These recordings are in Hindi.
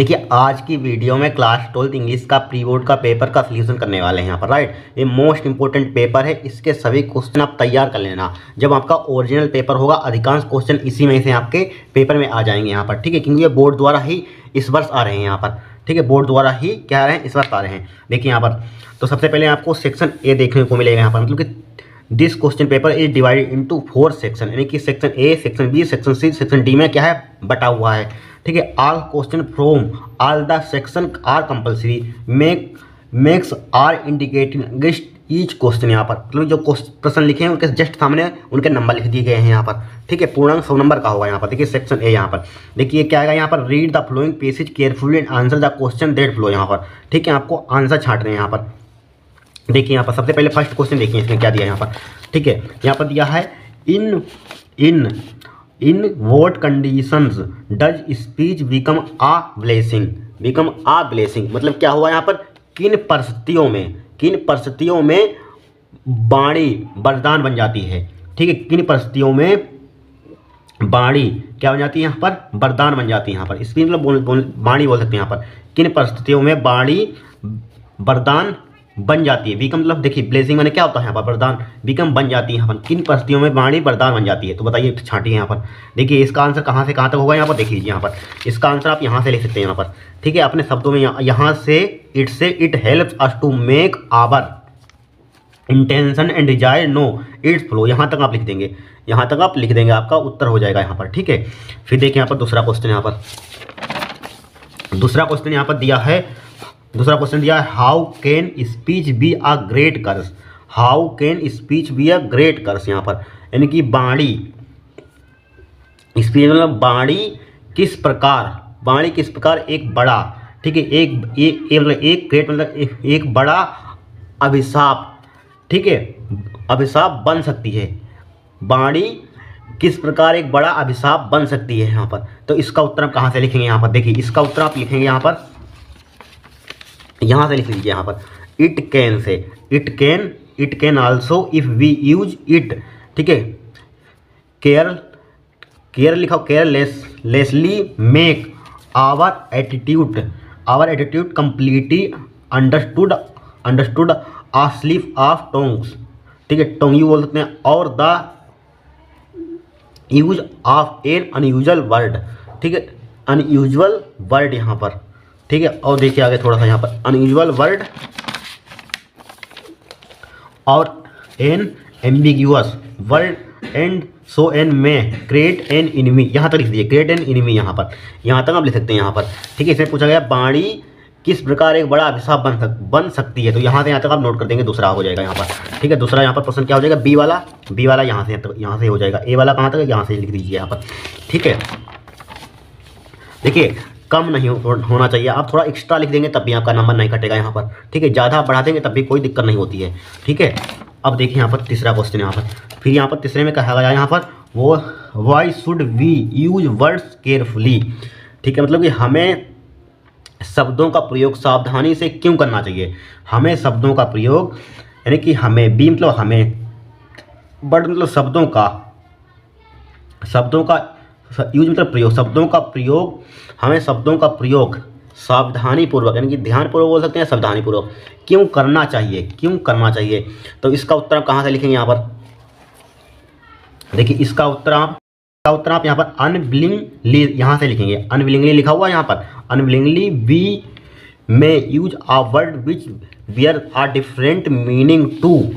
देखिए आज की वीडियो में क्लास 12 इंग्लिश का प्री बोर्ड का पेपर का सलूशन करने वाले हैं यहाँ पर, राइट। ये मोस्ट इंपॉर्टेंट पेपर है, इसके सभी क्वेश्चन आप तैयार कर लेना। जब आपका ओरिजिनल पेपर होगा अधिकांश क्वेश्चन इसी में से आपके पेपर में आ जाएंगे यहाँ पर, ठीक है, क्योंकि ये बोर्ड द्वारा ही इस वर्ष आ रहे हैं यहाँ पर, ठीक है, बोर्ड द्वारा ही क्या आ रहे हैं, इस वर्ष आ रहे हैं। देखिए यहाँ पर तो सबसे पहले आपको सेक्शन ए देखने को मिलेगा यहाँ पर, मतलब कि this question paper is divided into 4 section, यानी कि section A, section B, section C, section D में क्या है, बटा हुआ है, ठीक है। All question from all the section are compulsory, marks are indicating each question, यहाँ पर मतलब जो प्रश्न लिखे हैं उनके जस्ट सामने उनके नंबर लिख दिए गए हैं यहाँ पर, ठीक है। पूर्णांक 100 नंबर का होगा यहाँ पर। देखिए सेक्शन ए यहाँ पर, देखिए क्या आएगा यहाँ पर, read the flowing passage carefully and answer the question that flow, यहाँ पर, ठीक है। आपको आंसर छांटने हैं यहाँ पर। देखिए यहाँ पर सबसे पहले फर्स्ट क्वेश्चन देखिए इसमें क्या दिया यहाँ पर, ठीक है। यहाँ पर दिया है in what conditions does speech become a blessing, मतलब क्या हुआ यहाँ पर, किन परिस्थितियों में वाणी वरदान बन जाती है, ठीक है। किन परिस्थितियों में वाणी क्या बन जाती है यहाँ पर, वरदान बन जाती है यहाँ पर। स्पीच मतलब वाणी बोल सकते हैं यहाँ पर। किन परिस्थितियों में वाणी वरदान बन जाती है, बिकम मतलब देखिए ब्लेसिंग मैंने क्या होता है यहाँ पर, वरदान, बिकम बन जाती है यहाँ पर। किन परिस्थितियों में वाणी वरदान बन जाती है, तो बताइए, छांटिए यहाँ पर। देखिए इसका आंसर कहाँ से कहाँ तक होगा यहाँ पर, देख लीजिए यहाँ पर। इसका आंसर आप यहाँ से लिख सकते हैं यहाँ पर, ठीक है, अपने शब्दों में यहाँ से it helps us to make our intention and desire know its flow, यहाँ तक आप लिख देंगे, यहाँ तक आप लिख देंगे, आपका उत्तर हो जाएगा यहाँ पर, ठीक है। फिर देखिए यहाँ पर दूसरा क्वेश्चन यहाँ दिया है, how can speech be a great curse, यहाँ पर, यानी कि वाणी, स्पीच मतलब वाणी किस प्रकार एक बड़ा, ठीक है, एक ग्रेट मतलब एक बड़ा अभिशाप, ठीक है, अभिशाप बन सकती है। वाणी किस प्रकार एक बड़ा अभिशाप बन सकती है यहाँ पर। तो इसका उत्तर आप कहाँ से लिखेंगे यहाँ पर, देखिए इसका उत्तर आप लिखेंगे यहाँ पर, यहाँ से लिख लीजिए यहाँ पर, it can also if we use it, ठीक है, केयर लिखा, carelessly make our attitude completely understood a slip of tongues, ठीक है, टोंग यू बोल सकते हैं, और the use of an unusual word, ठीक है, अनयूजुअल वर्ड यहाँ पर, ठीक है। और देखिए आगे थोड़ा सा यहाँ पर, अनयूजुअल वर्ड और an ambiguous word and so an may create an enemy, यहाँ तक लिख दीजिए, क्रिएट एन इनमी, यहाँ पर, यहाँ तक आप लिख सकते हैं यहाँ पर, ठीक है। इसमें पूछा गया वाणी किस प्रकार एक बड़ा अभिशाप बन सकती है, तो यहाँ से यहाँ तक आप नोट कर देंगे, दूसरा हो जाएगा यहाँ पर, ठीक है। दूसरा यहाँ पर प्रश्न क्या हो जाएगा, बी वाला यहाँ से हो जाएगा, ए वाला कहाँ तक, यहाँ से लिख दीजिए यहाँ पर, ठीक है। देखिए कम नहीं होना चाहिए, आप थोड़ा एक्स्ट्रा लिख देंगे तब भी आपका नंबर नहीं कटेगा यहाँ पर, ठीक है। ज़्यादा बढ़ा देंगे तब भी कोई दिक्कत नहीं होती है, ठीक है। अब देखिए यहाँ पर तीसरा क्वेश्चन यहाँ पर, फिर यहाँ पर तीसरे में कहा गया यहाँ पर, वो why should we use words carefully, ठीक है, मतलब कि हमें शब्दों का प्रयोग सावधानी से क्यों करना चाहिए। हमें शब्दों का प्रयोग, यानी कि हमें बी मतलब हमें, वर्ड मतलब शब्दों का यूज मतलब प्रयोग, हमें शब्दों का प्रयोग सावधानी पूर्वक, यानी कि ध्यानपूर्वक बोल सकते हैं, सावधानीपूर्वक क्यों करना चाहिए। तो इसका उत्तर आप कहाँ से लिखेंगे यहाँ पर, देखिए इसका उत्तर आप यहाँ पर अनविलिंगली यहाँ से लिखेंगे, अनविलिंगली लिखा हुआ है यहाँ पर, unwillingly we may use a word which bear a different meaning to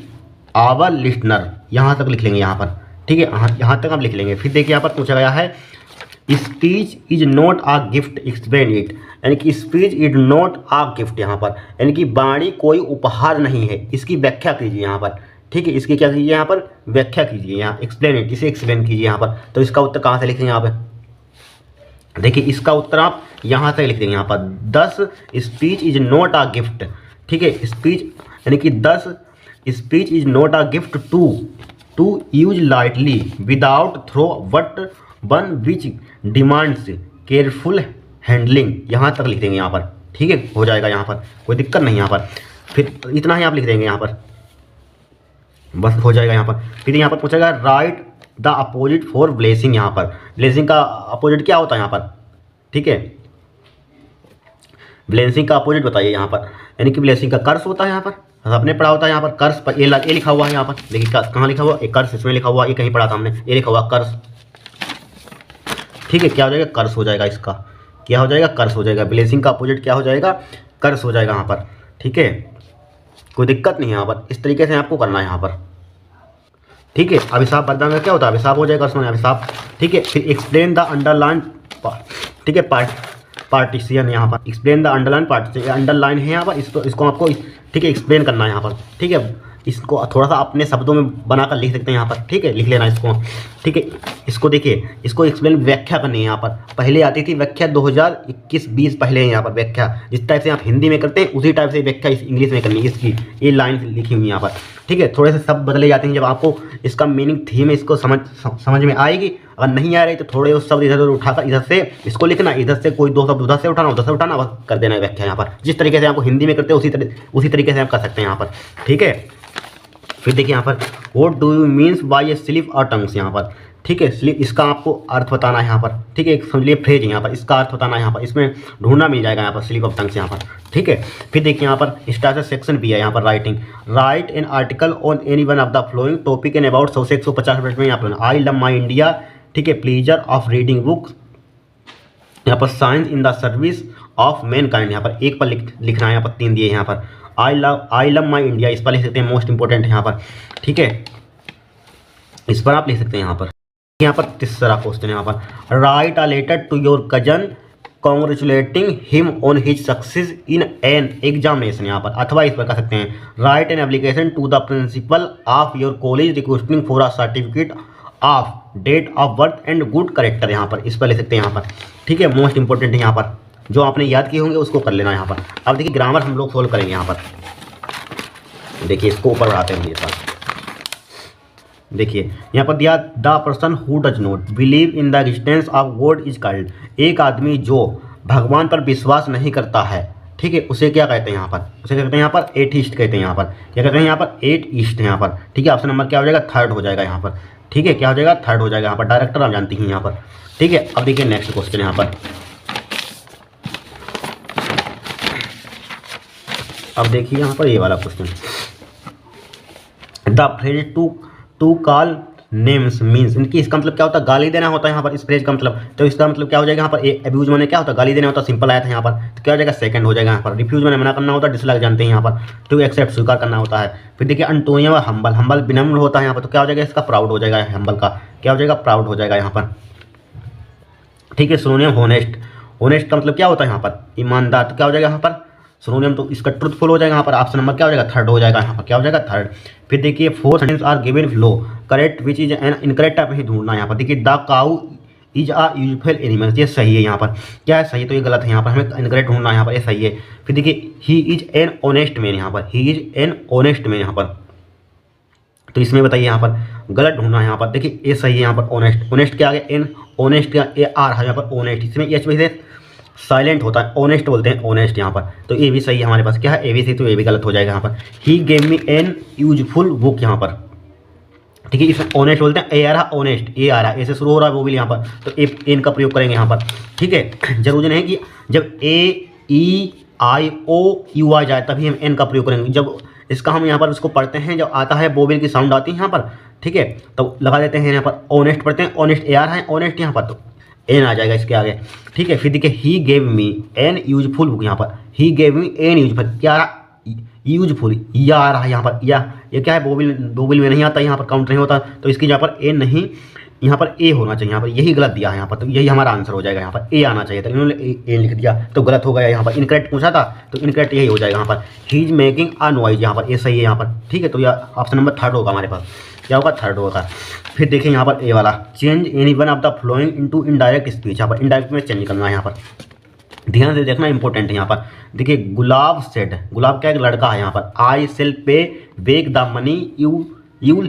our listener, यहाँ तक लिख लेंगे यहाँ पर, ठीक है, यहाँ तक आप लिख लेंगे। फिर देखिए यहाँ पर पूछा गया है, speech is not a gift, explain it, यानी कि speech is not a gift, यहाँ पर, यानी कि वाणी कोई उपहार नहीं है, इसकी व्याख्या कीजिए यहाँ पर, ठीक है, इसकी क्या कीजिए यहाँ पर, व्याख्या कीजिए, यहाँ एक्सप्लेन इट, इसे एक्सप्लेन कीजिए यहाँ पर। तो इसका उत्तर कहाँ से लिखेंगे यहाँ पर, देखिए इसका उत्तर आप यहाँ से लिख देंगे यहाँ पर, 10 speech is not a gift, ठीक है, स्पीच यानी कि 10 speech is not a gift to use lightly without thought but one which demands careful handling, यहाँ तक लिख देंगे यहाँ पर, ठीक है, हो जाएगा यहाँ पर, कोई दिक्कत नहीं यहाँ पर। फिर इतना ही आप लिख देंगे यहाँ पर, बस हो जाएगा यहाँ पर। फिर यहाँ पर पूछेगा right the opposite for blessing, यहाँ पर ब्लेसिंग का अपोजिट क्या होता है यहाँ पर, ठीक है, ब्लेंसिंग का अपोजिट बताइए यहाँ पर, यानी कि ब्लेंसिंग का कर्स होता है यहाँ पर, आपने पढ़ा होता है यहाँ पर कर्स पर ए लिखा हुआ है यहाँ पर, देखिए कहाँ लिखा हुआ, एक कर्स इसमें लिखा हुआ, ये कहीं पढ़ा था हमने, ये लिखा हुआ कर्स, ठीक है। क्या हो जाएगा, कर्स हो जाएगा, इसका क्या हो जाएगा, कर्स हो जाएगा। ब्लेसिंग का अपोजिट क्या हो जाएगा, कर्स हो जाएगा यहाँ पर, ठीक है, कोई दिक्कत नहीं है यहाँ पर। इस तरीके से आपको करना है यहाँ पर, ठीक है। अभिशाप वरदान का क्या होता है, अभिशाप हो जाएगा उसमें अभिशाप, ठीक है। फिर एक्सप्लेन द अंडरलाइन, ठीक है, पार्टीशन यहाँ पर, explain the underline partition, underline है यहाँ पर, इसको आपको, ठीक है, एक्सप्लेन करना है यहाँ पर, ठीक है। इसको थोड़ा सा अपने शब्दों में बनाकर लिख सकते हैं यहाँ पर, ठीक है, लिख लेना इसको, ठीक है। इसको देखिए, इसको एक्सप्लेन व्याख्या करनी है यहाँ पर, पहले आती थी व्याख्या 2021-20 पहले है यहाँ पर व्याख्या, जिस टाइप से आप हिंदी में करते हैं उसी टाइप से व्याख्या इस इंग्लिश में करनी है, इसकी ये लाइन लिखी हुई है यहाँ पर, ठीक है। थोड़े से शब्द बदले जाते हैं, जब आपको इसका मीनिंग थीम इसको समझ में आएगी, अगर नहीं आ रही तो थोड़े उस शब्द इधर उधर उठाकर इधर से इसको लिखना, इधर से कोई 2 शब्द उधर से उठाना, उधर से उठाना, बस कर देना व्याख्या यहाँ पर। जिस तरीके से आपको हिंदी में करते हैं उसी तरीके से आप कर सकते हैं यहाँ पर, ठीक है। फिर देखिए यहाँ पर, what do you means by A slip और टंग्स यहाँ पर, ठीक है, स्लिप इसका आपको अर्थ बताना है यहाँ पर, ठीक है, एक समझ लिए फ्रेज यहाँ पर, इसका अर्थ बताना है यहाँ पर, इसमें ढूंढना मिल जाएगा यहाँ पर स्लिप ऑफ टंग्स यहाँ पर, ठीक है। फिर देखिए यहाँ पर स्टार्टर सेक्शन भी है यहाँ पर, writing, right an article on any one of the flowing topic and about 100 से 150 मिनट में यहाँ पर, आई लव माई इंडिया, ठीक है, प्लीजर ऑफ रीडिंग बुक्स, यहाँ पर science in the service of man kind, यहाँ पर एक पर लिखना है, यहाँ पर 3 दिए यहाँ पर, आई लव माई इंडिया, इस पर लिख सकते हैं, मोस्ट इंपॉर्टेंट है यहाँ पर, ठीक है, इस पर आप लिख सकते हैं यहाँ पर तीसरा क्वेश्चन है यहाँ पर, write a letter to your cousin congratulating him on his success in an examination यहाँ पर, अथवा इस पर कर सकते हैं, write an application to the principal of your college requesting for a certificate of date of birth and good character, यहाँ पर इस पर लिख सकते हैं यहाँ पर, ठीक है, मोस्ट इंपॉर्टेंट है यहाँ पर, जो आपने याद किए होंगे उसको कर लेना यहाँ पर। अब देखिए ग्रामर हम लोग सोल्व करेंगे यहाँ पर, देखिए इसको ऊपर बढ़ाते हैं, मेरे पास देखिए यहाँ पर दिया, the person who does not believe in the existence of God is called, एक आदमी जो भगवान पर विश्वास नहीं करता है, ठीक है, उसे क्या कहते हैं यहाँ पर, उसे क्या कहते हैं यहाँ पर, एथीस्ट कहते हैं यहाँ पर, क्या कहते हैं यहाँ पर, एथीस्ट यहाँ पर, ठीक है। ऑप्शन नंबर क्या हो जाएगा, 3rd हो जाएगा यहाँ पर, ठीक है, क्या हो जाएगा, 3rd हो जाएगा यहाँ पर, डायरेक्टर आप जानती हैं यहाँ पर, ठीक है। अब देखिए नेक्स्ट क्वेश्चन यहाँ पर, अब देखिए यहाँ पर ये वाला question, the phrase to call names means, इनकी इसका मतलब क्या होता है, गाली देना होता है यहाँ पर, इस फ्रेज का मतलब, तो इसका मतलब क्या हो जाएगा यहाँ पर, अब्यूज माने क्या होता है, गाली देना होता है, सिंपल आया था यहाँ पर, तो क्या हो जाएगा, 2nd हो जाएगा यहाँ पर। रिफ्यूज माने मना करना होता है, डिसलाइक जानते हैं यहाँ पर, टू एक्सेप्ट स्वीकार करना होता है। फिर देखिए अंटोनियम और हम्बल, हम्बल विनम्र होता है यहाँ पर, तो क्या हो जाएगा, इसका प्राउड हो जाएगा, हम्बल का क्या हो जाएगा, प्राउड हो जाएगा यहाँ पर, ठीक है। सिनोनियम होनेस्ट, होनेस्ट का मतलब क्या होता है यहाँ पर, ईमानदार, तो क्या हो जाएगा यहाँ पर, सिनोनियम तो इसका ट्रूथफुल हो जाएगा यहाँ पर, ऑप्शन नंबर क्या हो जाएगा, 3rd हो जाएगा यहाँ पर, क्या हो जाएगा, 3rd। फिर देखिए 4 सेंटेंस आर गिवन लो, correct which is an incorrect आप ही ढूंढना यहाँ पर। देखिए the cow is a useful animal, ये सही है यहाँ पर, क्या है सही, तो ये गलत है यहाँ पर, हमें इनकरेक्ट ढूंढना है यहाँ पर, ये सही है। फिर देखिए he is an honest man, यहाँ पर he is an honest man यहाँ पर, तो इसमें बताइए यहाँ पर गलत ढूंढना है यहाँ पर, देखिए ये सही है यहाँ पर, ऑनेस्ट, ऑनेस्ट के आगे एन, ऑनेस्ट का ए आर है यहाँ पर, ऑनेस्ट, इसमें एच वजह से साइलेंट होता है, ऑनेस्ट बोलते हैं, ऑनेस्ट यहाँ पर, तो ये भी सही है हमारे पास, क्या है, ए भी सही, तो ये भी गलत हो जाएगा यहाँ पर। He gave me an useful book यहाँ पर, ठीक है, इसमें ऑनेस्ट बोलते हैं, ए आ रहा ऑनेस्ट, ए आ रहा ऐसे शुरू हो रहा है वो भी यहाँ पर, तो एन का प्रयोग करेंगे यहाँ पर, ठीक है। जरूरी नहीं कि जब ए ई आई ओ यू आ जाए तभी हम एन का प्रयोग करेंगे, जब इसका हम यहाँ पर उसको पढ़ते हैं, जब आता है बोबिल की साउंड आती है यहाँ पर, ठीक है, तो लगा देते हैं यहाँ पर ऑनेस्ट पढ़ते हैं, ऑनेस्ट ए आ रहा है ऑनेस्ट यहाँ पर, तो एन आ जाएगा इसके आगे, ठीक है। फिर देखिए he gave me an useful book, यहाँ पर he gave me an useful, क्या आ रहा, यूजफुल, या आ रहा है यहाँ पर, या ये क्या है, बोबिल में नहीं आता, यहाँ पर काउंट नहीं होता, तो इसकी यहाँ पर एन नहीं, यहाँ पर ए होना चाहिए, यहाँ पर यही गलत दिया है यहाँ पर, तो यही हमारा आंसर हो जाएगा, यहाँ पर ए आना चाहिए था, इन्होंने ए लिख दिया तो गलत हो गया यहाँ पर, इनकरेक्ट पूछा था तो इनकरेक्ट यही हो जाएगा यहाँ पर। He is making a noise, यहाँ पर ए सही है यहाँ पर, ठीक है, तो यह ऑप्शन नंबर 3rd होगा हमारे पास, क्या होगा, 3rd होगा। फिर देखिए यहाँ पर ए वाला, change any one of the flowing into indirect speech, यहाँ पर इनडायरेक्ट में चेंज करना है यहाँ पर, ध्यान से देखना इंपॉर्टेंट है यहाँ पर। देखिए गुलाब सेड, गुलाब क्या एक लड़का है यहाँ पर, आई सेल पे बेक द मनी यू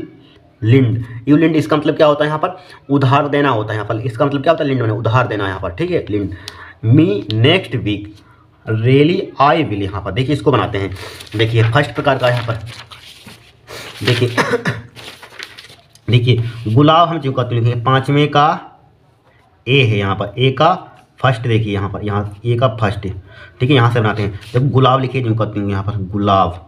लिंड, इसका मतलब क्या होता है यहाँ पर, उधार देना होता है यहाँ पर, इसका मतलब क्या होता है, लिंड मैंने उधार देना यहाँ पर, ठीक है, lend. Me next week really I will, यहाँ पर देखिए इसको बनाते हैं, देखिए फर्स्ट प्रकार का यहाँ पर, देखिए देखिए गुलाब हम जो कहते लिखेंगे, 5वें का ए है यहाँ पर, ए का फर्स्ट देखिए यहाँ पर, यहाँ ए का फर्स्ट है, ठीक है, यहाँ से बनाते हैं। जब गुलाब लिखिए जो करती हूँ यहाँ पर गुलाब,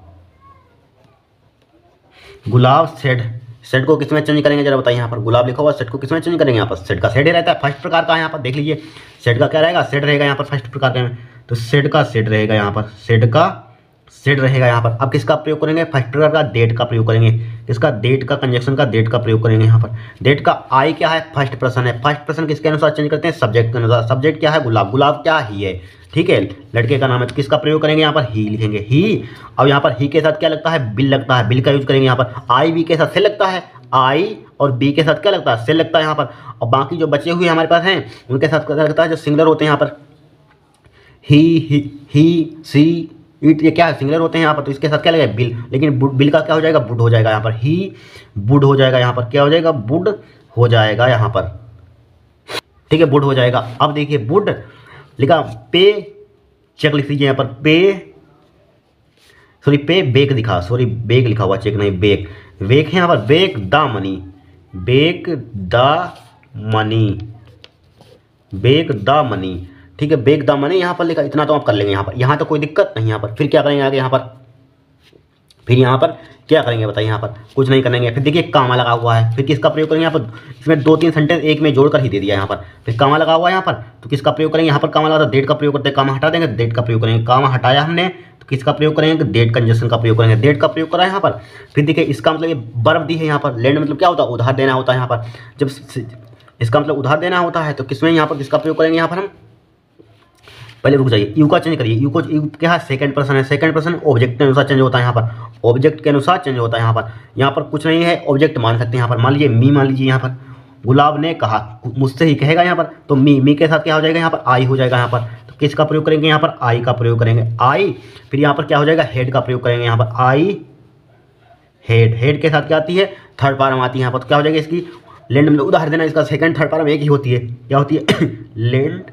गुलाब सेड, सेट को किसमें चेंज करेंगे जरा बताइए। यहाँ पर गुलाब लिखा हुआ, सेट को किसमें चेंज करेंगे। यहाँ पर सेट का सेट ही रहता है, फर्स्ट प्रकार का। यहाँ पर देख लीजिए सेट का क्या रहेगा, सेट रहेगा यहाँ पर फर्स्ट प्रकार का में, तो सेट का सेट रहेगा यहाँ पर, सेट का सेट रहेगा यहाँ पर। अब किसका प्रयोग करेंगे, फर्स्ट प्रकार का डेट का प्रयोग करेंगे। किसका, डेट का, कंजक्शन का डेट का प्रयोग करेंगे यहाँ पर। डेट का आई क्या है, फर्स्ट पर्सन है। फर्स्ट पर्सन किसके अनुसार चेंज करते हैं, सब्जेक्ट के अनुसार। सब्जेक्ट क्या है, गुलाब, गुलाब क्या ही है, ठीक है, लड़के का नाम है, तो किसका प्रयोग करेंगे यहाँ पर, ही लिखेंगे, ही। अब यहाँ पर ही के साथ क्या लगता है, बिल लगता है, बिल का यूज करेंगे यहाँ पर। आई बी के साथ से लगता है, आई और बी के साथ क्या लगता है, से लगता है यहाँ पर। और बाकी जो बचे हुए हमारे पास हैं उनके साथ क्या लगता है, जो सिंगुलर होते हैं यहाँ पर, ही सी इट, ये क्या है, सिंगुलर होते हैं यहाँ पर, तो इसके साथ क्या लगेगा, बिल। लेकिन बिल का क्या हो जाएगा, वुड हो जाएगा यहाँ पर। ही वुड हो जाएगा यहाँ पर, क्या हो जाएगा, वुड हो जाएगा यहाँ पर, ठीक है, वुड हो जाएगा। अब देखिए वुड लिखा, पे चेक लिख लीजिए यहाँ पर, पे, सॉरी पे बेक दिखा, सॉरी बेक लिखा हुआ, चेक नहीं, बेक, बेक है यहाँ पर, back the money, back the money, back the money, ठीक है, बेक द मनी यहाँ पर लिखा। इतना तो आप कर लेंगे यहाँ पर, यहाँ तो कोई दिक्कत नहीं यहाँ पर। फिर क्या करेंगे आगे यहाँ पर, फिर यहाँ पर क्या करेंगे बताइए, यहाँ पर कुछ नहीं करेंगे। फिर देखिए कामा लगा हुआ है, फिर किसका प्रयोग करेंगे यहाँ पर, इसमें दो तीन सेंटेंस एक में जोड़कर ही दे दिया यहाँ पर। फिर कामा लगा हुआ है यहाँ पर, तो किसका प्रयोग करेंगे, यहाँ पर कामा लगा, डेट का प्रयोग करते हैं, कामा हटा देंगे, डेट का प्रयोग करेंगे। कामा हटाया हमने तो किसका प्रयोग करेंगे, डेट कंजक्शन का प्रयोग करेंगे, डेट का प्रयोग करा है यहाँ पर। फिर देखिए इसका मतलब ये वर्ब दी है यहाँ पर, लैंड मतलब क्या होता है, उधार देना होता है यहाँ पर। जब इसका मतलब उधार देना होता है तो किसमें यहाँ पर किसका प्रयोग करेंगे, यहाँ पर हम पहले रुक जाइए, यू का चेंज करिए, यू को, यू क्या है, सेकंड पर्सन है, सेकंड पर्सन ऑब्जेक्ट के अनुसार चेंज होता है यहाँ पर, ऑब्जेक्ट के अनुसार चेंज होता है यहाँ पर। यहाँ पर कुछ नहीं है, ऑब्जेक्ट मान सकते हैं यहाँ पर। मान लीजिए मी, मान लीजिए यहाँ पर गुलाब ने कहा, मुझसे ही कहेगा यहाँ पर, तो मी के साथ क्या हो जाएगा यहाँ पर, आई हो जाएगा यहाँ पर। तो किसका प्रयोग करेंगे यहाँ पर, आई का प्रयोग करेंगे, आई। फिर यहाँ पर क्या हो जाएगा, हेड का प्रयोग करेंगे यहाँ पर, आई हेड, हेड के साथ क्या आती है, थर्ड पार्म आती है यहाँ पर। तो क्या हो जाएगा इसकी, लैंड मतलब उदाहरण देना, इसका सेकंड थर्ड पार्म एक ही होती है, क्या होती है लैंड,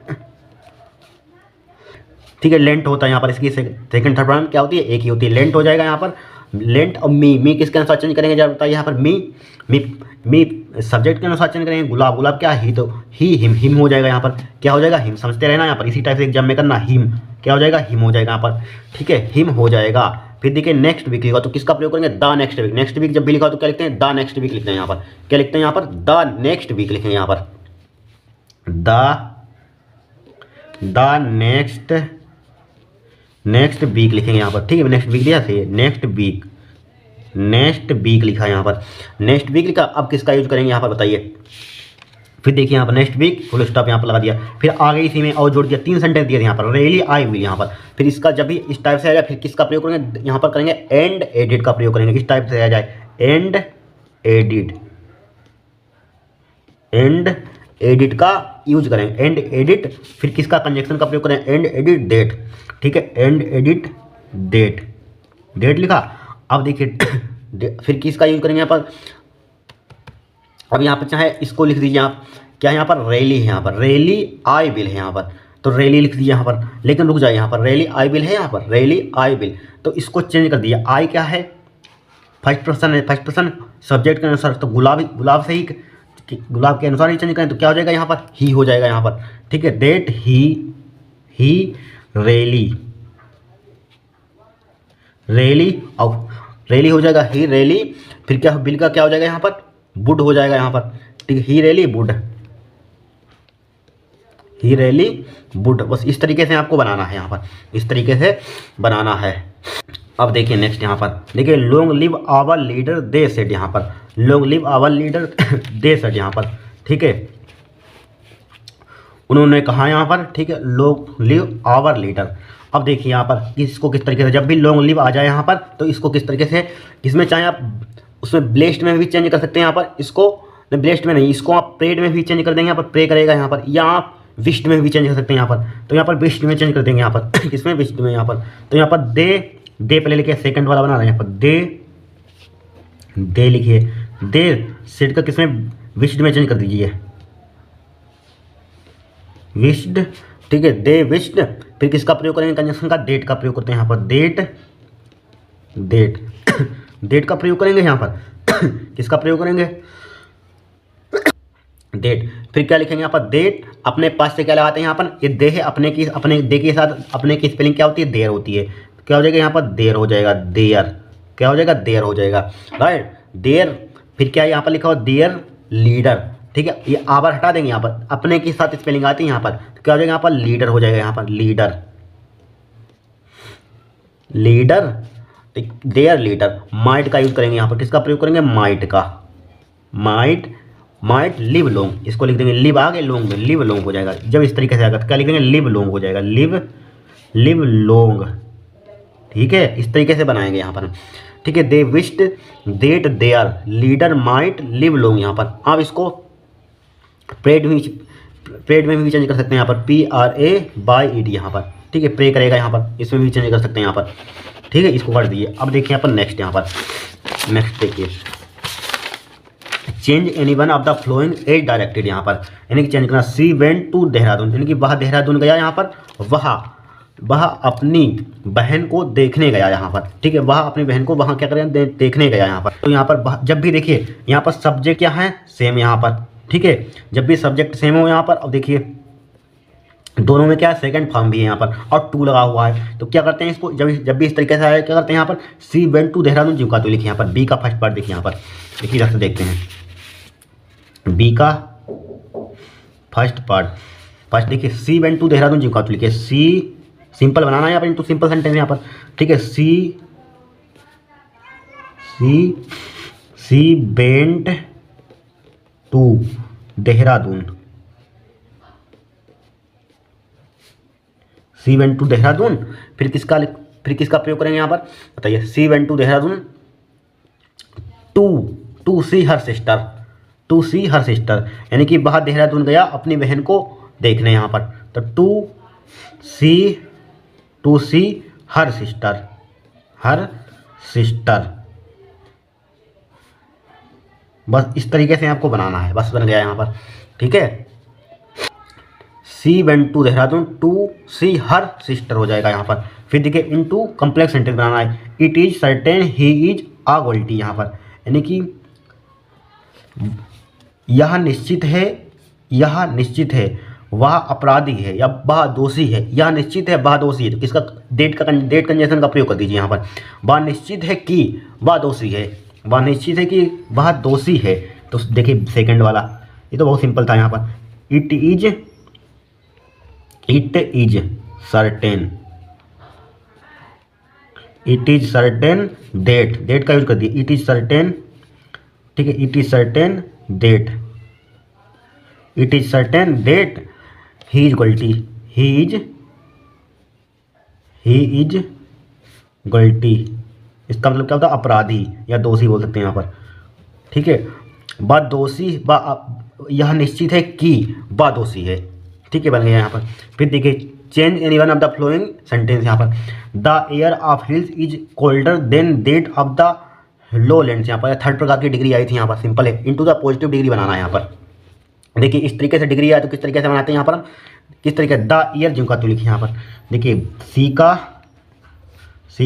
ठीक है, लेंट होता है यहाँ पर। इसकी सेकंड थर्ड पार्म क्या होती है, एक ही होती है, लेंट हो जाएगा यहाँ पर, लेंट। और मी किसके अनुसार चेंज करेंगे जरा बताइए यहाँ पर, मी सब्जेक्ट के अनुसार चेंज करेंगे। गुलाब, गुलाब क्या, ही, तो ही, हिम हो जाएगा यहाँ पर, क्या हो जाएगा, हिम। समझते रहना यहाँ पर, इसी टाइप से एग्जाम में करना, हिम क्या हो जाएगा, हिम हो जाएगा यहाँ पर, ठीक है, हिम हो जाएगा। फिर देखिए नेक्स्ट वीक लिखा, तो किसका प्रयोग करेंगे, the next week. Next week जब भी लिखा तो क्या लिखते हैं, द नेक्स्ट वीक लिखते हैं यहाँ पर। क्या लिखते हैं यहाँ पर, द नेक्स्ट वीक लिखेंगे यहाँ पर, द नेक्स्ट वीक लिखेंगे यहाँ पर, ठीक है। नेक्स्ट वीक लिखा सही है, नेक्स्ट वीक लिखा यहाँ पर, नेक्स्ट वीक लिखा। अब किसका यूज करेंगे यहाँ पर बताइए। फिर देखिए यहाँ पर नेक्स्ट वीक, फुल स्टॉप यहाँ पर लगा दिया। फिर आगे इसी में और जोड़ दिया, तीन सेंटेंस दिए थे यहाँ पर, रेली आई विल यहाँ पर। फिर इसका जब भी इस टाइप से आ जाए, फिर किसका प्रयोग करेंगे, यहाँ पर करेंगे एंड एडिट का प्रयोग करेंगे। इस टाइप से आ जाए, एंड एडिट का यूज करेंगे, एंड एडिट। फिर किसका, कंजक्शन का प्रयोग करें, एंड एडिट डेट, ठीक है, एंड एडिट डेट लिखा। अब देखिए फिर किसका यूज करेंगे यहाँ पर, अब यहाँ पर चाहे इसको लिख दीजिए आप, क्या यहाँ पर, रैली है यहाँ पर, रैली आई विल है यहाँ पर, तो रैली लिख दीजिए यहाँ पर। लेकिन रुक जाए, यहाँ पर रैली आई विल है यहाँ पर, रैली आई विल, तो इसको चेंज कर दिया। आई क्या है, फर्स्ट पर्सन है, फर्स्ट पर्सन सब्जेक्ट के अनुसार, तो गुलाब से ही, गुलाब के अनुसार ही चेंज करें, तो क्या हो जाएगा यहाँ पर, ही हो जाएगा यहाँ पर, ठीक है। डेट ही रैली, और रैली हो जाएगा, ही रैली। फिर क्या, बिल का क्या हो जाएगा यहाँ पर, वुड हो जाएगा यहाँ पर, ठीक है, ही रैली वुड। बस इस तरीके से आपको बनाना है यहाँ पर, इस तरीके से बनाना है। अब देखिए नेक्स्ट यहाँ पर देखिए, long live our leader they said, यहाँ पर long live our leader they said यहाँ पर, ठीक है, उन्होंने कहा यहाँ पर, ठीक है, लॉन्ग लिव आवर लीडर। अब देखिए यहाँ पर इसको किस तरीके से, जब भी लॉन्ग लिव आ जाए यहाँ पर, तो इसको किस तरीके से, इसमें चाहे आप उसमें ब्लेस्ड में भी चेंज कर सकते हैं यहाँ पर, इसको ब्लेस्ड में नहीं, इसको आप प्रेड में भी चेंज कर देंगे यहाँ पर, प्रे करेगा यहाँ पर, या आप विश्ड में भी चेंज कर सकते हैं यहाँ पर। तो यहाँ पर विश्ड में चेंज कर देंगे यहाँ पर किसमें, विश्ड में यहाँ पर। तो यहाँ पर दे पहले लिखिए, सेकंड वाला बना रहे हैं यहाँ पर, दे लिखिए, दे सेट का किसमें, विश्ड में चेंज कर दीजिए, विश्ड, ठीक है, दे विश्ड। फिर किसका प्रयोग करेंगे, कंजक्शन का, डेट का प्रयोग करते हैं यहाँ पर, डेट का प्रयोग करेंगे यहाँ पर किसका प्रयोग करेंगे, डेट। फिर क्या लिखेंगे यहाँ पर, डेट अपने पास से क्या लगाते हैं यहाँ पर, ये दे है, अपने की, अपने दे के साथ अपने की स्पेलिंग क्या होती है, देर होती है। क्या हो जाएगा यहाँ पर, देर हो जाएगा, देयर। क्या हो जाएगा, देर हो जाएगा, राइट, देयर। फिर क्या यहाँ पर लिखा हो, देयर लीडर। ठीक है, ये आवर हटा देंगे, यहाँ पर अपने के साथ स्पेलिंग आती है यहाँ पर, तो क्या हो जाएगा यहाँ पर, लीडर हो जाएगा, यहाँ पर leader, leader, there leader. Might का यूज करेंगे यहाँ पर, किसका प्रयोग करेंगे, माइट का, माइट, माइट लिव लॉन्ग, इसको लिख देंगे, लिव आगे लॉन्ग में, लिव लॉन्ग हो जाएगा। जब इस तरीके से आएगा तो क्या लिख देंगे, लिव लॉन्ग हो जाएगा, लिव, लिव लॉन्ग। ठीक है, इस तरीके से बनाएंगे यहाँ पर। ठीक है, they wished that their leader might live long. यहाँ पर आप इसको प्रेड में, प्रेड में भी चेंज कर सकते हैं यहाँ पर, PRAYED यहाँ पर। ठीक है, प्रे करेगा यहाँ पर, इसमें भी चेंज कर सकते हैं यहाँ पर। ठीक है, इसको कर दिए। अब देखिए यहाँ पर नेक्स्ट, यहाँ पर नेक्स्ट देखिए, change any one of the following as directed. यहाँ पर यानी कि चेंज करना, सी वेंट टू देहरादून, यानी कि वह देहरादून गया, यहाँ पर वह अपनी बहन को देखने गया यहाँ पर। ठीक है, वह अपनी बहन को वहाँ क्या करें, देखने गया यहाँ पर। तो यहाँ पर जब भी देखिए यहाँ पर सब्जेक्ट क्या है, सेम यहाँ पर। ठीक है, जब भी सब्जेक्ट सेम हो यहाँ पर, अब देखिए दोनों में क्या है, सेकंड फॉर्म भी है यहाँ पर और टू लगा हुआ है, तो क्या करते हैं इसको, जब भी इस तरीके से आया, क्या करते हैं यहाँ पर, सी वेंट टू देहरादून जिम का, तो लिखिए यहाँ पर बी का फर्स्ट पार्ट देखिए यहाँ पर, देखिए इधर से देखते हैं बी का फर्स्ट पार्ट। फर्स्ट देखिए, सी वेंट टू देहरादून जिम का, तो लिखिए सी, सिंपल बनाना है यहाँ पर, इनटू सिंपल सेंटेंस यहाँ पर। ठीक है, she went to Dehradun, she went to Dehradun. फिर किसका प्रयोग करेंगे यहाँ पर, बताइए, she went to Dehradun to see her sister, to see her sister, यानी कि वह देहरादून गया अपनी बहन को देखने यहाँ पर, तो to see her sister, her sister. बस इस तरीके से आपको बनाना है, बस बन गया यहाँ पर। ठीक है, she went to Dehradun to see her sister हो जाएगा यहाँ पर। फिर देखिए, इनटू कॉम्प्लेक्स सेंटेंस बनाना है, it is certain he is a guilty यहाँ पर, यानी कि यह निश्चित है वह अपराधी है या वह दोषी है, यह निश्चित है वह दोषी है, तो किसका, डेट कंजंक्शन का प्रयोग कर दीजिए यहाँ पर, वह निश्चित है कि वह दोषी है, वह निश्चित है कि वह दोषी है। तो देखिए सेकंड वाला, ये तो बहुत सिंपल था यहाँ पर, it is certain, it is certain that का यूज कर दिए, इट इज सर्टेन। ठीक है, it is certain that, it is certain that he is गलती, ही इज गलती, इसका मतलब क्या होता है, अपराधी या दोषी बोल सकते हैं यहाँ पर। ठीक है, वह दोषी, यह निश्चित है कि वह दोषी है। ठीक है, बन गया यहाँ पर। फिर देखिए, change any one of the following sentence यहाँ पर, the air of hills is colder than that of the lowlands. यहाँ पर थर्ड प्रकार की डिग्री आई थी यहाँ पर, सिंपल है, इनटू द पॉजिटिव डिग्री बनाना है यहाँ पर। देखिए इस तरीके से डिग्री आए तो किस तरीके से बनाते हैं यहाँ पर हम, किस तरीके, द ईयर जिम का तो लिखिए यहाँ पर, देखिए सी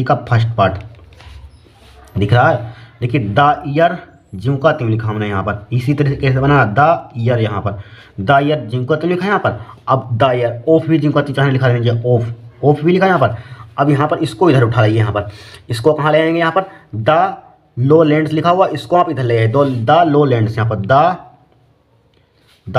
का फर्स्ट पार्ट दिख रहा है, देखिए द ईयर जिम का तो लिखा हमने यहाँ पर, इसी तरीके से बना द ईयर, यहाँ पर द ईयर जिम का तो लिखा है यहाँ पर। अब द ईयर ऑफ भी जिम का तो चाहे लिखा दीजिए, ऑफ भी लिखा है यहाँ पर। अब यहाँ पर इसको इधर उठा लाइए, यहाँ पर इसको कहाँ ले आएंगे, यहाँ पर द लो लैंड्स लिखा हुआ, इसको आप इधर ले आए, द लो लैंड्स, यहाँ पर द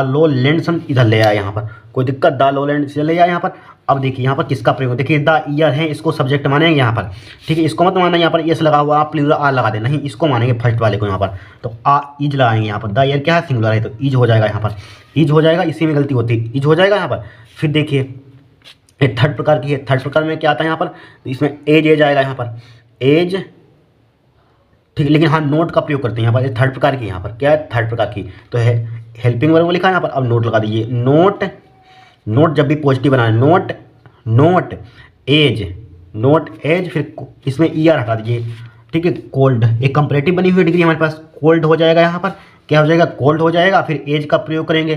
लो लैंड्स हम इधर ले आए, यहाँ पर कोई दिक्कत, द लो लैंड्स ले आए यहाँ पर। अब देखिए यहाँ पर किसका प्रयोग, देखिए द ईयर है, इसको सब्जेक्ट मानेंगे यहाँ पर। ठीक है, इसको मत मानना यहाँ पर एस लगा हुआ, आप प्लूरल आ लगा दे, नहीं इसको मानेंगे फर्स्ट वाले को यहाँ पर, तो आ इज लगाएंगे यहाँ पर। द ईयर क्या है, सिंगुलर है, तो इज हो जाएगा यहाँ पर, इज हो जाएगा, इसी में गलती होती है, इज हो जाएगा यहाँ पर। फिर देखिए ये थर्ड प्रकार की है, थर्ड प्रकार में क्या आता है यहाँ पर, तो इसमें एज आएगा यहाँ पर, एज। ठीक है, लेकिन हाँ नोट का प्रयोग करते हैं यहाँ पर, थर्ड प्रकार की, यहाँ पर क्या है, थर्ड प्रकार की, तो है हेल्पिंग वर्ब लिखा है यहाँ पर। अब नोट लगा दीजिए, नोट जब भी पॉजिटिव बनाए, नोट एज, फिर इसमें ईआर हटा दीजिए। ठीक है, कोल्ड, एक कंपैरेटिव बनी हुई डिग्री हमारे पास, कोल्ड हो जाएगा यहाँ पर, क्या हो जाएगा, कोल्ड हो जाएगा, फिर एज का प्रयोग करेंगे।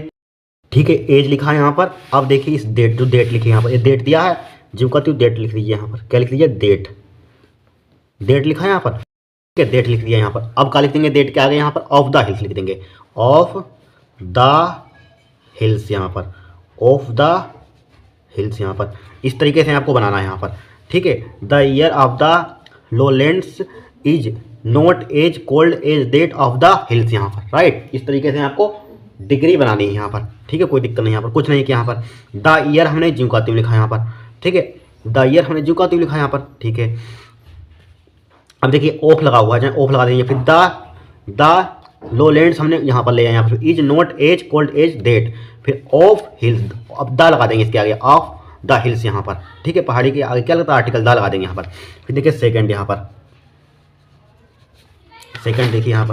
ठीक है, एज लिखा है यहाँ पर। अब देखिए इस डेट, जो डेट लिखी है यहाँ पर, ये डेट दिया है, जो कहती हूँ डेट लिख दीजिए यहाँ पर, क्या लिख दीजिए, डेट लिखा है यहाँ पर। ठीक है, डेट लिख दिया यहाँ पर। अब क्या लिख देंगे डेट के आगे यहाँ पर ऑफ द हिल्स लिख देंगे, ऑफ द हिल्स यहाँ पर, ऑफ द हिल्स यहाँ पर। इस तरीके से आपको बनाना है यहाँ पर। ठीक है, the air of the lowlands is not as cold as that of the hills यहाँ पर। राइट, इस तरीके से आपको डिग्री बनानी है यहाँ पर। ठीक है, कोई दिक्कत नहीं यहाँ पर, कुछ नहीं कि यहाँ पर द ईयर हमने ज्योकातिव लिखा यहाँ पर। ठीक है, द ईयर हमने ज्योकातिव लिखा यहाँ पर। ठीक है, अब देखिए ऑफ लगा हुआ है, ऑफ लगा देंगे, फिर द लोलैंड्स हमने यहाँ पर ले आए, यहाँ पर is not as cold as that, फिर ऑफ हिल्स, अब द लगा देंगे इसके आगे, ऑफ द हिल्स यहाँ पर। ठीक है, पहाड़ी के आगे क्या लगता है आर्टिकल, द लगा देंगे यहाँ पर। फिर देखिए सेकंड यहाँ पर, सेकंड देखिए यहाँ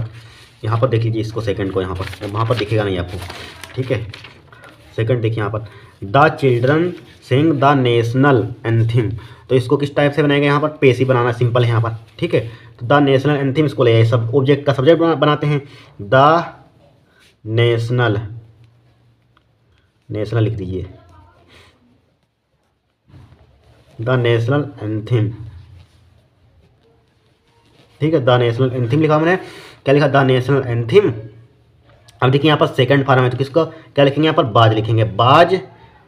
पर देख लीजिए इसको, सेकंड को यहाँ पर, वहाँ पर दिखेगा नहीं आपको। ठीक है, सेकंड देखिए यहाँ पर, the children sing the national anthem, तो इसको किस टाइप से बनाएंगे यहाँ पर, पेशी बनाना सिंपल है यहाँ पर। ठीक है, तो द नेशनल एंथम इसको ले आए, सब ऑब्जेक्ट का सब्जेक्ट बनाते हैं, द नेशनल, नेशनल लिख दीजिए, द नेशनल एंथम। ठीक है, द नेशनल एंथम लिखा मैंने, क्या लिखा, द नेशनल एंथम। अब देखिए यहाँ पर सेकंड फॉर्म है, तो किसको क्या लिखेंगे यहाँ पर, बाज लिखेंगे, बाज,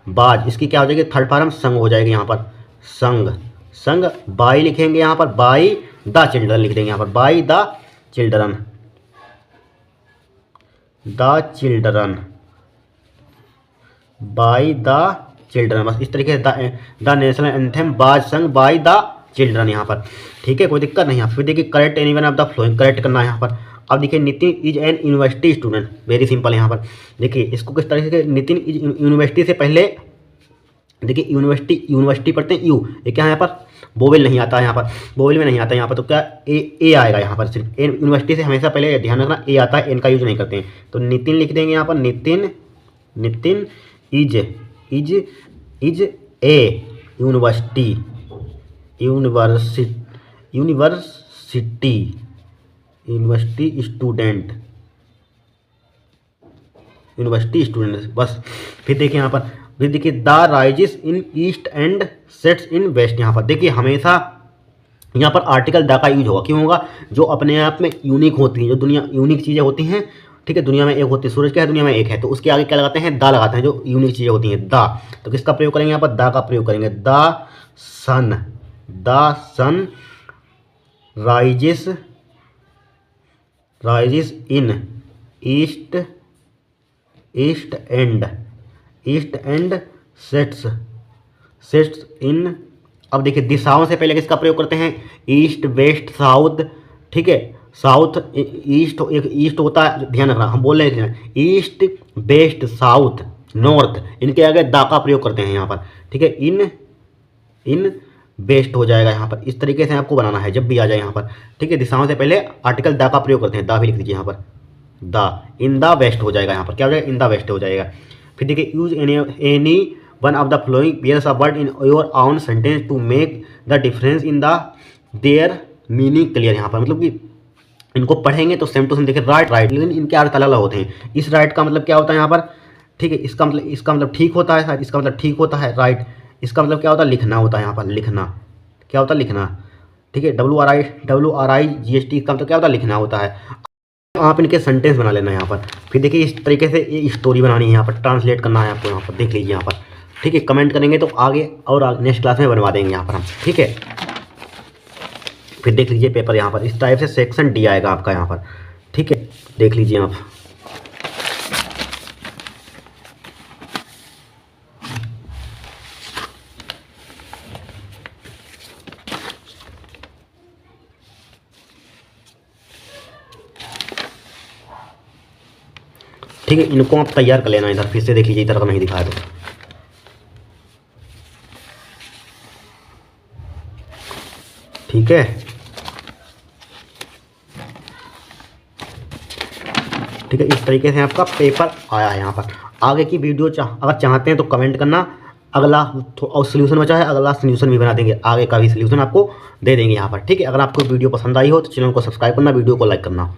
बाज। इसकी क्या हो जाएगी, थर्ड फॉर्म संग हो जाएगी यहाँ पर, संग, संग। बाई लिखेंगे यहाँ पर, बाई द चिल्ड्रन लिख देंगे यहाँ पर, by the children, the children, by the children. बस इस तरीके से द नेशनल एंथम बाज संग बाई द चिल्ड्रन यहाँ पर। ठीक है, कोई दिक्कत नहीं है। फिर देखिए correct anyone of the flowing, correct करना है यहाँ पर। अब देखिए Nitin is an university student, very simple यहाँ पर। देखिए इसको किस तरीके से, नितिन इज यूनिवर्सिटी से पहले देखिए यूनिवर्सिटी पढ़ते हैं यू, ये क्या है यहाँ पर, बोवेल नहीं आता है यहाँ पर, बोवेल में नहीं आता है यहाँ पर, तो क्या ए आएगा यहाँ पर, सिर्फ एन। यूनिवर्सिटी से हमेशा पहले ध्यान रखना ए आता है, एन का यूज नहीं करते हैं। तो नितिन लिख देंगे यहाँ पर, Nitin, Nitin is a university, university student, university student बस। फिर देखिए यहाँ पर, फिर देखिए the rises in east and sets in west. यहाँ पर देखिए हमेशा यहाँ पर आर्टिकल द का यूज होगा, क्यों होगा, जो अपने आप में यूनिक होती हैं, जो दुनिया यूनिक चीज़ें होती हैं। ठीक है, दुनिया में एक होती है, सूरज क्या है, दुनिया में एक है, तो उसके आगे क्या लगाते हैं, द लगाते हैं, जो यूनिक चीज़ें होती हैं, द। तो किसका प्रयोग करेंगे यहाँ पर, द का प्रयोग करेंगे, the sun rises in east and sets in. अब देखिए दिशाओं से पहले किसका प्रयोग करते हैं, ईस्ट वेस्ट साउथ। ठीक है, साउथ ईस्ट, एक ईस्ट होता है, ध्यान रखना, हम बोल रहे हैं ईस्ट वेस्ट साउथ नॉर्थ, इनके आगे द का प्रयोग करते हैं यहाँ पर। ठीक है, इन वेस्ट हो जाएगा यहाँ पर। इस तरीके से आपको बनाना है जब भी आ जाए यहाँ पर। ठीक है, दिशाओं से पहले आर्टिकल द का प्रयोग करते हैं, द भी लिख दीजिए यहाँ पर, द, इन द वेस्ट हो जाएगा यहाँ पर, क्या हो जाएगा, इन द वेस्ट हो जाएगा। फिर देखिए use any one of the following pairs of word in your own sentence to make the difference in the their meaning clear. यहाँ पर मतलब कि इनको पढ़ेंगे तो सेम टू सेम देखिए राइट, लेकिन इनके अर्थ अलग अलग होते हैं। इस राइट का मतलब क्या होता है यहाँ पर, ठीक है, इसका मतलब ठीक होता है, इसका मतलब ठीक होता है, राइट। इसका मतलब क्या होता है, लिखना होता है यहाँ पर, लिखना क्या होता है, लिखना। ठीक है, WRIGHT का मतलब क्या होता है, लिखना होता है। आप इनके सेंटेंस बना लेना यहाँ पर। फिर देखिए इस तरीके से ये स्टोरी बनानी है यहाँ पर, ट्रांसलेट करना है आपको यहाँ पर, देख लीजिए यहाँ पर। ठीक है, कमेंट करेंगे तो आगे और नेक्स्ट क्लास में बनवा देंगे यहाँ पर हम। ठीक है, फिर देख लीजिए पेपर यहाँ पर, इस टाइप से सेक्शन डी आएगा आपका यहाँ पर। ठीक है, देख लीजिए आप। ठीक है, इनको आप तैयार कर लेना इधर, फिर से देख लीजिए, इधर का नहीं दिखाया तो। ठीक है, ठीक है, इस तरीके से आपका पेपर आया है यहाँ पर। आगे की वीडियो अगर चाहते हैं तो कमेंट करना, अगला और सोल्यूशन बचा है, अगला सोल्यूशन भी बना देंगे, आगे का भी सोल्यूशन आपको दे देंगे यहाँ पर। ठीक है, अगर आपको वीडियो पसंद आई हो तो चैनल को सब्सक्राइब करना, वीडियो को लाइक करना।